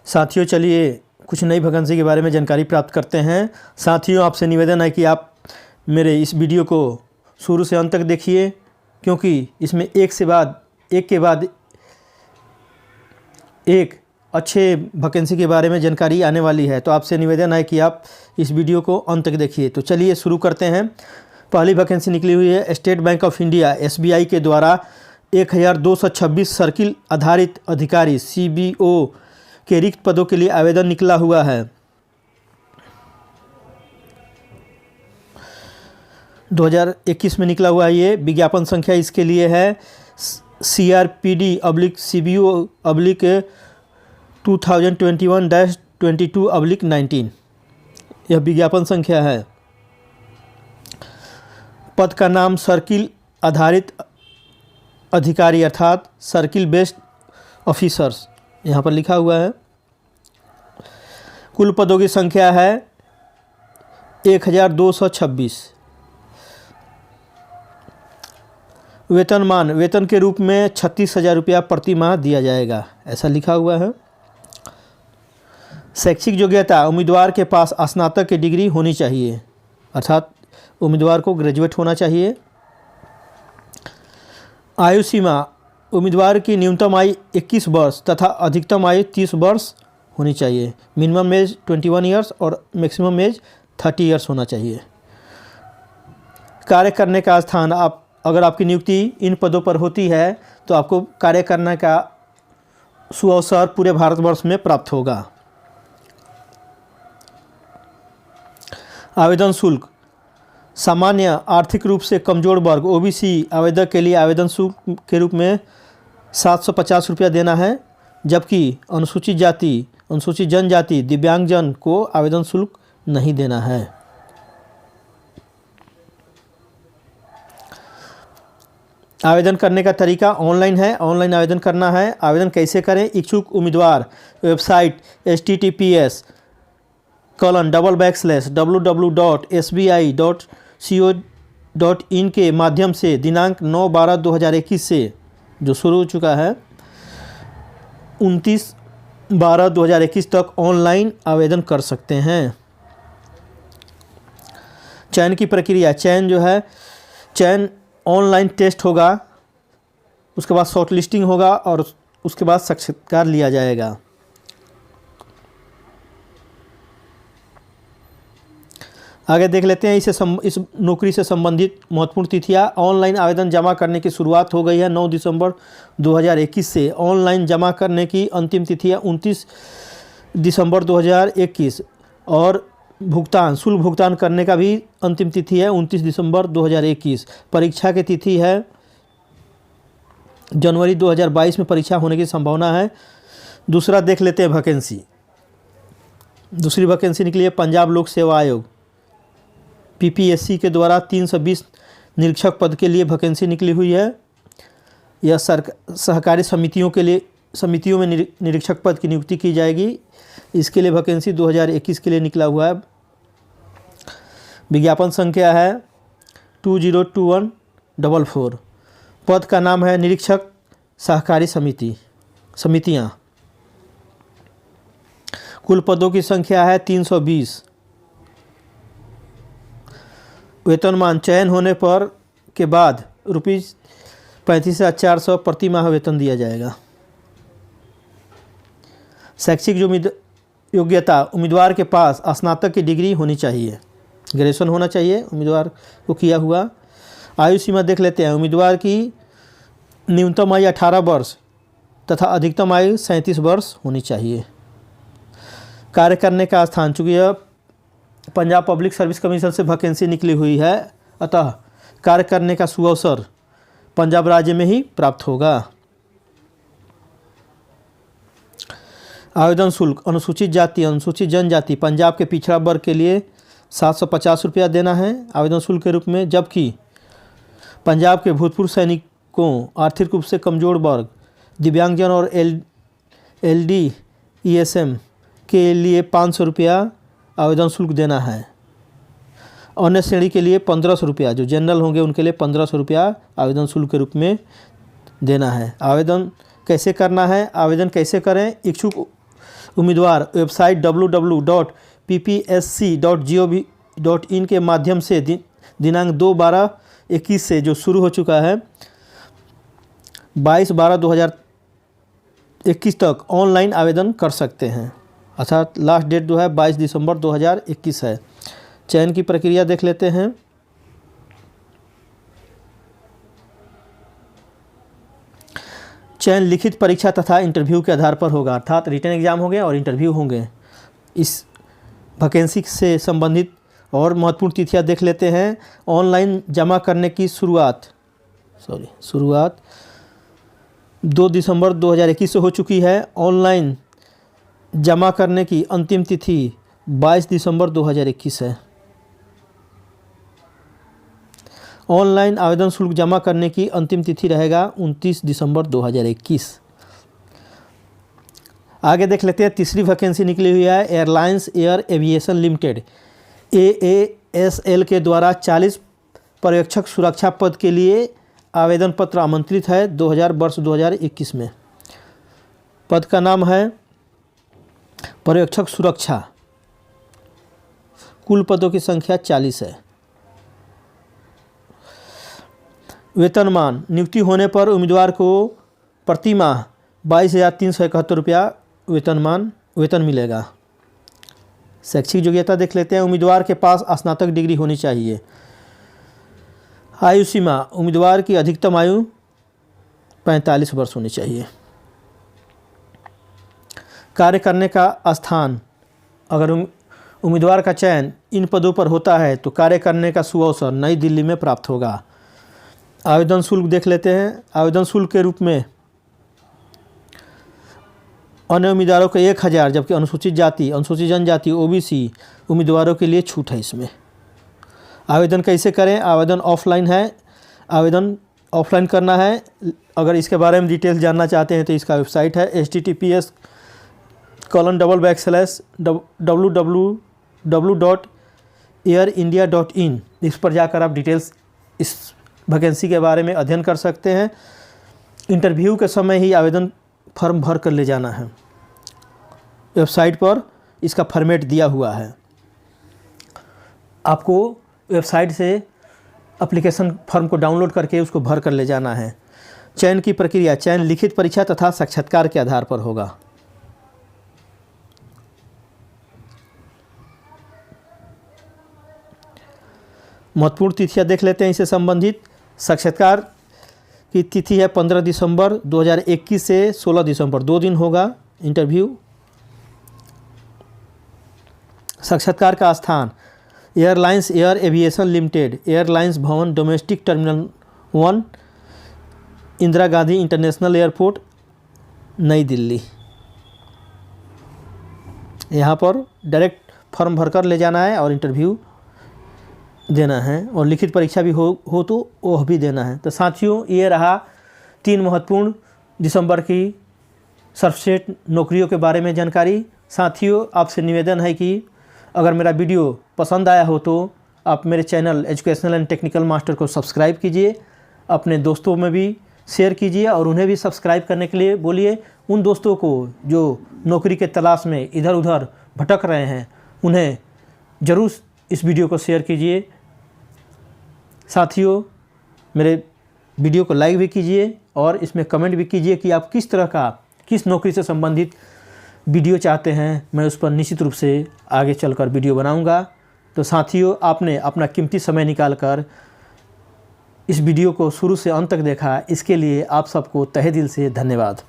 साथियों, चलिए कुछ नई वैकेंसी के बारे में जानकारी प्राप्त करते हैं। साथियों, आपसे निवेदन है कि आप मेरे इस वीडियो को शुरू से अंत तक देखिए, क्योंकि इसमें एक के बाद एक अच्छे वैकेंसी के बारे में जानकारी आने वाली है। तो आपसे निवेदन है कि आप इस वीडियो को अंत तक देखिए। तो चलिए शुरू करते हैं। पहली वैकेंसी निकली हुई है state bank of India SBI के द्वारा 1226 सर्किल आधारित अधिकारी CBO के रिक्त पदों के लिए आवेदन निकला हुआ है। 2021 में निकला हुआ है। ये विज्ञापन संख्या इसके लिए है CRPD/CBO/2021-22/19। यह विज्ञापन संख्या है। पद का नाम सर्किल आधारित अधिकारी अर्थात सर्किल बेस्ड ऑफिसर्स यहाँ पर लिखा हुआ है। कुल पदों की संख्या है 1226। वेतन के रूप में 36,000 रुपया प्रति माह दिया जाएगा, ऐसा लिखा हुआ है। शैक्षिक योग्यता, उम्मीदवार के पास स्नातक की डिग्री होनी चाहिए, अर्थात उम्मीदवार को ग्रेजुएट होना चाहिए। आयु सीमा, उम्मीदवार की न्यूनतम आयु 21 वर्ष तथा अधिकतम आयु 30 वर्ष होनी चाहिए। मिनिमम एज 21 ईयर्स और मैक्सिमम एज 30 ईयर्स होना चाहिए। कार्य करने का स्थान, अगर आपकी नियुक्ति इन पदों पर होती है तो आपको कार्य करने का सुअवसर पूरे भारतवर्ष में प्राप्त होगा। आवेदन शुल्क, सामान्य आर्थिक रूप से कमजोर वर्ग OBC आवेदक के लिए आवेदन शुल्क के रूप में 750 रुपया देना है, जबकि अनुसूचित जाति, अनुसूचित जनजाति, दिव्यांगजन को आवेदन शुल्क नहीं देना है। आवेदन करने का तरीका ऑनलाइन है, ऑनलाइन आवेदन करना है। आवेदन कैसे करें? इच्छुक उम्मीदवार वेबसाइट https://www.sbi.co.in के माध्यम से दिनांक 9/12/2021 से, जो शुरू हो चुका है, 29/12/2021 तक ऑनलाइन आवेदन कर सकते हैं। चयन की प्रक्रिया, चयन ऑनलाइन टेस्ट होगा, उसके बाद शॉर्ट लिस्टिंग होगा और उसके बाद साक्षात्कार लिया जाएगा। आगे देख लेते हैं इस नौकरी से संबंधित महत्वपूर्ण तिथियां। ऑनलाइन आवेदन जमा करने की शुरुआत हो गई है 9 दिसंबर 2021 से। ऑनलाइन जमा करने की अंतिम तिथि है 29 दिसंबर 2021 और शुल्क भुगतान करने का भी अंतिम तिथि है 29 दिसंबर 2021। परीक्षा की तिथि है जनवरी 2022 में परीक्षा होने की संभावना है। दूसरा देख लेते हैं वैकेंसी। दूसरी वैकेंसी निकली है पंजाब लोक सेवा आयोग PPSC के द्वारा 320 निरीक्षक पद के लिए वैकेंसी निकली हुई है। यह सहकारी समितियों में निरीक्षक पद की नियुक्ति की जाएगी। इसके लिए वैकेंसी 2021 के लिए निकला हुआ है। विज्ञापन संख्या है 202144। पद का नाम है निरीक्षक सहकारी समितियां। कुल पदों की संख्या है 320। वेतनमान, चयन होने पर के बाद ₹35,400 प्रति माह वेतन दिया जाएगा। शैक्षिक योग्यता, उम्मीदवार के पास स्नातक की डिग्री होनी चाहिए, ग्रेजुएशन होना चाहिए उम्मीदवार को किया हुआ। आयु सीमा देख लेते हैं। उम्मीदवार की न्यूनतम आयु 18 वर्ष तथा अधिकतम आयु 37 वर्ष होनी चाहिए। कार्य करने का स्थान, चूँकि यह पंजाब पब्लिक सर्विस कमीशन से वैकेंसी निकली हुई है, अतः कार्य करने का सुअवसर पंजाब राज्य में ही प्राप्त होगा। आवेदन शुल्क, अनुसूचित जाति, अनुसूचित जनजाति, पंजाब के पिछड़ा वर्ग के लिए 750 रुपया देना है आवेदन शुल्क के रूप में, जबकि पंजाब के भूतपूर्व सैनिकों, आर्थिक रूप से कमजोर वर्ग, दिव्यांगजन और LD ESM के लिए 500 रुपया आवेदन शुल्क देना है। अन्य श्रेणी के लिए 1500 रुपया, जो जनरल होंगे उनके लिए 1500 रुपया आवेदन शुल्क के रूप में देना है। आवेदन कैसे करना है, आवेदन कैसे करें? इच्छुक उम्मीदवार वेबसाइट www.ppsc.gov.in के माध्यम से दिनांक 2/12/21 से जो शुरू हो चुका है 22/12/2021 तक ऑनलाइन आवेदन कर सकते हैं। अर्थात लास्ट डेट जो है 22 दिसंबर 2021 है। चयन की प्रक्रिया देख लेते हैं। चयन लिखित परीक्षा तथा इंटरव्यू के आधार पर होगा, अर्थात रिटन एग्जाम होंगे और इंटरव्यू होंगे। इस वैकेंसी से संबंधित और महत्वपूर्ण तिथियां देख लेते हैं। ऑनलाइन जमा करने की शुरुआत 2 दिसंबर 2021 से हो चुकी है। ऑनलाइन जमा करने की अंतिम तिथि 22 दिसंबर 2021 है। ऑनलाइन आवेदन शुल्क जमा करने की अंतिम तिथि रहेगा 29 दिसंबर 2021। आगे देख लेते हैं। तीसरी वैकेंसी निकली हुई है airlines air aviation limited AASL के द्वारा 40 पर्यवेक्षक सुरक्षा पद के लिए आवेदन पत्र आमंत्रित है 2021 में। पद का नाम है पर्यवेक्षक सुरक्षा। कुल पदों की संख्या 40 है। वेतनमान नियुक्ति होने पर उम्मीदवार को प्रति माह 22,371 रुपया वेतन मिलेगा। शैक्षिक योग्यता देख लेते हैं। उम्मीदवार के पास स्नातक डिग्री होनी चाहिए। आयु सीमा उम्मीदवार की अधिकतम आयु 45 वर्ष होनी चाहिए। कार्य करने का स्थान, अगर उम्मीदवार का चयन इन पदों पर होता है तो कार्य करने का सुअवसर नई दिल्ली में प्राप्त होगा। आवेदन शुल्क देख लेते हैं। आवेदन शुल्क के रूप में अन्य उम्मीदवारों को 1000, जबकि अनुसूचित जाति, अनुसूचित जनजाति, OBC उम्मीदवारों के लिए छूट है इसमें। आवेदन कैसे करें? आवेदन ऑफलाइन है। आवेदन ऑफलाइन करना है। अगर इसके बारे में डिटेल्स जानना चाहते हैं तो इसका वेबसाइट है https://www.airindia.in। इस पर जाकर आप डिटेल्स इस वैकेंसी के बारे में अध्ययन कर सकते हैं। इंटरव्यू के समय ही आवेदन फॉर्म भर कर ले जाना है। वेबसाइट पर इसका फॉर्मेट दिया हुआ है। आपको वेबसाइट से एप्लीकेशन फॉर्म को डाउनलोड करके उसको भर कर ले जाना है। चयन की प्रक्रिया, चयन लिखित परीक्षा तथा साक्षात्कार के आधार पर होगा। महत्वपूर्ण तिथियां देख लेते हैं इससे संबंधित। साक्षात्कार की तिथि है 15 दिसंबर 2021 से 16 दिसंबर, 2 दिन होगा इंटरव्यू। साक्षात्कार का स्थान airlines air aviation limited, airlines Bhavan, domestic terminal 1, Indira Gandhi international airport, New Delhi. यहाँ पर डायरेक्ट फॉर्म भरकर ले जाना है और इंटरव्यू देना है, और लिखित परीक्षा भी हो तो वह भी देना है। तो साथियों, ये रहा 3 महत्वपूर्ण दिसंबर की सर्वश्रेष्ठ नौकरियों के बारे में जानकारी। साथियों, आपसे निवेदन है कि अगर मेरा वीडियो पसंद आया हो तो आप मेरे channel educational and technical master को सब्सक्राइब कीजिए, अपने दोस्तों में भी शेयर कीजिए और उन्हें भी सब्सक्राइब करने के लिए बोलिए। उन दोस्तों को जो नौकरी के तलाश में इधर उधर भटक रहे हैं, उन्हें ज़रूर इस वीडियो को शेयर कीजिए। साथियों, मेरे वीडियो को लाइक भी कीजिए और इसमें कमेंट भी कीजिए कि आप किस तरह का, किस नौकरी से संबंधित वीडियो चाहते हैं। मैं उस पर निश्चित रूप से आगे चलकर वीडियो बनाऊंगा। तो साथियों, आपने अपना कीमती समय निकालकर इस वीडियो को शुरू से अंत तक देखा, इसके लिए आप सबको तहे दिल से धन्यवाद।